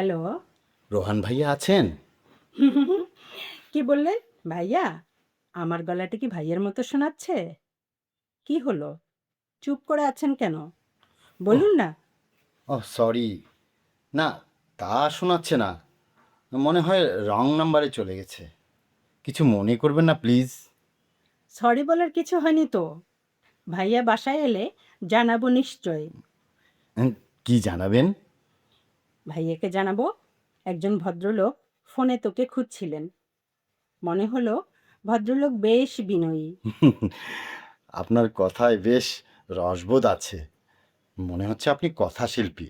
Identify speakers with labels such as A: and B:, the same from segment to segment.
A: Hello.
B: Rohan ভাইয়া আছেন?
A: কি বললেন? ভাইয়া? আমার গলাটা কি ভাইয়ের মতো শোনাচ্ছে? কি হলো? চুপ করে আছেন কেন?
B: ওহ!
A: বলুন না।
B: সরি। না, তা শোনাচ্ছে না। মনে হয় রং নাম্বারে চলে গেছে। কিছু মনে করবেন না প্লিজ।
A: সরি বলার কিছু হয়নি তো। ভাইয়া বাসায় এলে জানাবো নিশ্চয়ই।
B: উম, কি জানাবেন?
A: ভাইয়াকে জানাবো, একজন ভদ্রলোক ফোনে তোকে খুঁজছিলেন। মনে হলো ভদ্রলোক বেশ বিনয়ী।
B: আপনার কথায় বেশ রসবোধ আছে। মনে হচ্ছে আপনি কথাশিল্পী।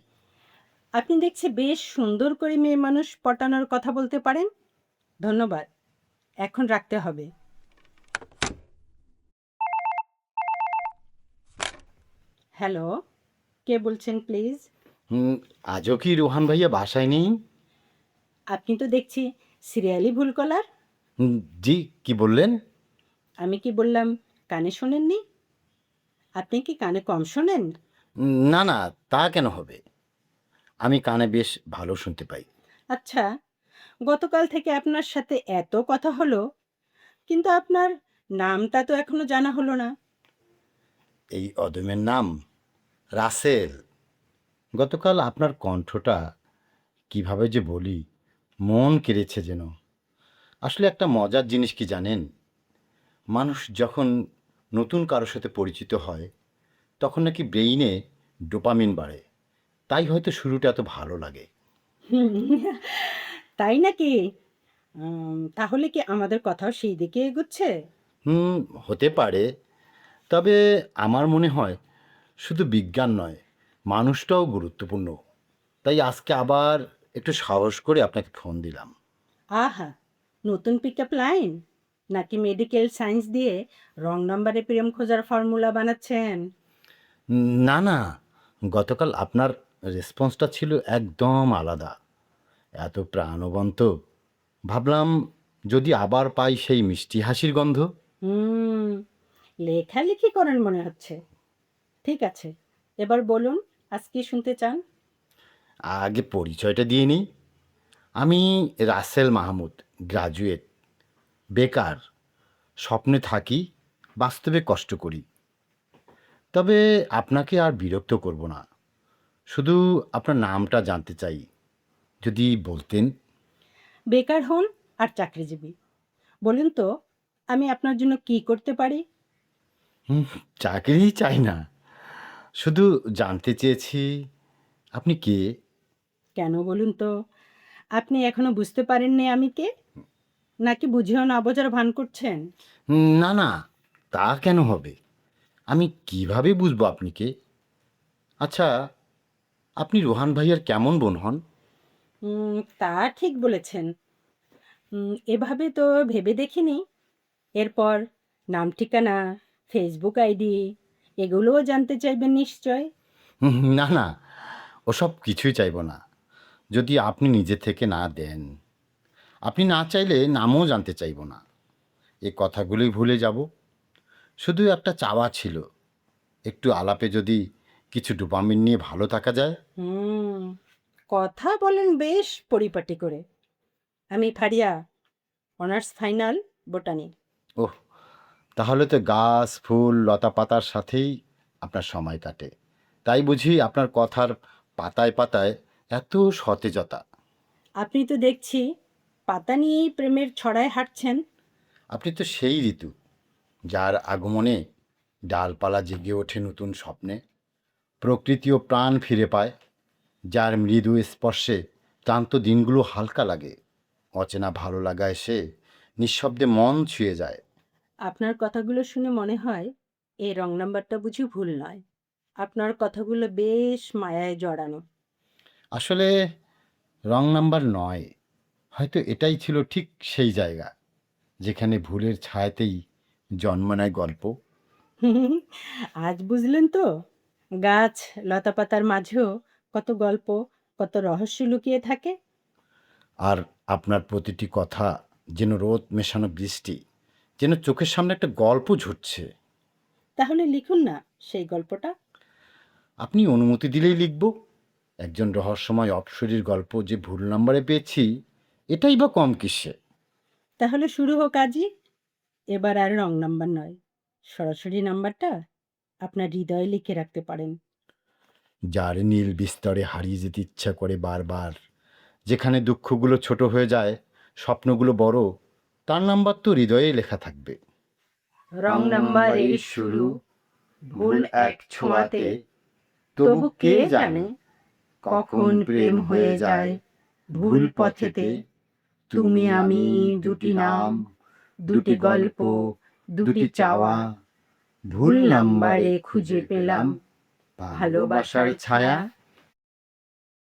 A: আপনি দেখছি বেশ সুন্দর করে মেয়ে মানুষ পটানোর কথা বলতে পারেন। ধন্যবাদ। এখন রাখতে হবে। হ্যালো, কে বলছেন প্লিজ?
B: হুম, আজও কি রোহান ভাইয়া বাসায় নেই?
A: আপনি তো দেখছি সিরিয়ালি ভুল কলার।
B: হুম, জি, কি বললেন?
A: আমি কি বললাম কানে শোনেননি? আপনি কি কানে কম শোনেন?
B: না, না, তা কেন হবে? আমি কানে বেশ ভালো শুনতে পাই।
A: আচ্ছা, গতকাল থেকে আপনার সাথে এত কথা হলো, কিন্তু আপনার নামটা তো এখনো জানা হলো না।
B: এই অদমের নাম রাসেল। গতকাল আপনার কণ্ঠটা কিভাবে যে বলি, মন কেড়েছে যেন। আসলে একটা মজার জিনিস কি জানেন? মানুষ যখন নতুন কারোর সাথে পরিচিত হয়, তখন নাকি ব্রেইনে ডোপামিন বাড়ে। তাই হয়তো শুরুটা এত ভালো লাগে।
A: তাই নাকি? তাহলে কি আমাদের কথাও সেই দিকে এগুচ্ছে?
B: হুম, হতে পারে। তবে আমার মনে হয় শুধু বিজ্ঞান নয়, মানুষটাও গুরুত্বপূর্ণ। তাই আজকে আবার একটু সাহস করে আপনাকে ফোন দিলাম।
A: আহা! নতুন পিকআপ লাইন? নাকি মেডিকেল সায়েন্স দিয়ে রং নাম্বারে প্রেম খোঁজার ফর্মুলা বানাচ্ছেন?
B: না, না, গতকাল আপনার রেসপন্সটা ছিল একদম আলাদা। এত প্রাণবন্ত। ভাবলাম যদি আবার পাই সেই মিষ্টি হাসির গন্ধ।
A: হুম, লেখালেখি করেন মনে হচ্ছে। ঠিক আছে, এবার বলুন আজ কি শুনতে চান?
B: আগে পরিচয়টা দিয়ে নিই। আমি রাসেল মাহমুদ, গ্রাজুয়েট, বেকার, স্বপ্নে থাকি, বাস্তবে কষ্ট করি। তবে আপনাকে আর বিরক্ত করব না। শুধু আপনার নামটা জানতে চাই, যদি বলতেন।
A: বেকার হন আর চাকরিজীবী। বলুন তো আমি আপনার জন্য কি করতে পারি?
B: হুম, চাকরি চাই না, শুধু জানতে চেয়েছি আপনি কে।
A: কেন বলুন তো? আপনি এখনো বুঝতে পারেননি আমি কে? নাকি বুঝেও না বোঝার ভান করছেন?
B: না, না, তা কেন হবে? আমি কিভাবে বুঝবো আপনি কে? আচ্ছা, আপনি রোহান ভাইয়ার কেমন বোন হন?
A: তা ঠিক বলেছেন। এভাবে তো ভেবে দেখিনি। এরপর নাম ঠিকানা, ফেসবুক আইডি এগুলোও জানতে চাইবেন নিশ্চয়?
B: না, না, ওসব কিছুই চাইবো না। যদি আপনি নিজে থেকে না দেন। আপনি না চাইলে নামও জানতে চাইবো না। এই কথাগুলোই ভুলে যাব। শুধু একটা চাওয়া ছিল, একটু আলাপে যদি কিছু ডোপামিন নিয়ে ভালো থাকা যায়।
A: হুম, কথা বলেন বেশ পরিপাটি করে। আমি ফারিয়া, অনার্স ফাইনাল, বোটানি।
B: ওহ! তাহলে তো গাছ, ফুল, লতাপাতার সাথেই আপনার সময় কাটে। তাই বুঝি আপনার কথার পাতায়, পাতায় এত সতেজতা।
A: আপনি তো দেখছি পাতা নিয়েই প্রেমের ছড়ায় হাঁটছেন।
B: আপনি তো সেই ঋতু, যার আগমনে ডালপালা জেগে ওঠে নতুন স্বপ্নে, প্রকৃতিও প্রাণ ফিরে পায়, যার মৃদু স্পর্শে ক্লান্ত দিনগুলো হালকা লাগে, অচেনা ভালো লাগা এসে নিঃশব্দে মন ছুঁয়ে যায়।
A: আপনার কথাগুলো শুনে মনে হয় এই রং নাম্বারটা বুঝি ভুল নয়। আপনার কথাগুলো বেশ মায়ায় জড়ানো।
B: আসলে রং নাম্বার নয়, হয়তো এটাই ছিল ঠিক সেই জায়গা, যেখানে ভুলের ছায়াতেই জন্ম নেয় গল্প।
A: আজ বুঝলেন তো? গাছ, লতাপাতার মাঝেও কত গল্প, কত রহস্য লুকিয়ে থাকে।
B: আর আপনার প্রতিটি কথা যেন রোদ মেশানো বৃষ্টি, যেন চোখের সামনে একটা গল্প ঝুটছে।
A: তাহলে লিখুন না সেই গল্পটা।
B: আপনি অনুমতি দিলেই লিখব। একজন রহস্যময় অপসরীর গল্প যে ভুল নম্বরে পেয়েছি, এটাই বা কম কিসে।
A: তাহলে শুরু হোক আজই। এবার আর রং নাম্বার নয়, সরাসরি নাম্বারটা আপনার হৃদয়ে লিখে রাখতে পারেন।
B: যার নীল বিস্তরে হারিয়ে যেতে ইচ্ছা করে বারবার, যেখানে দুঃখগুলো ছোট হয়ে যায়, স্বপ্নগুলো বড়, তার নাম্বার তো হৃদয়ে লেখা থাকবে।
A: রং নাম্বারের শুরু ভুল এক ছোঁয়াতে, তবু কে জানে কখন প্রেম হয়ে যায় ভুল পথেতে। তুমি আমি দুটি নাম, দুটি গল্প, দুটি চাওয়া, ভুল নাম্বারে খুঁজে পেলাম ভালোবাসার ছায়া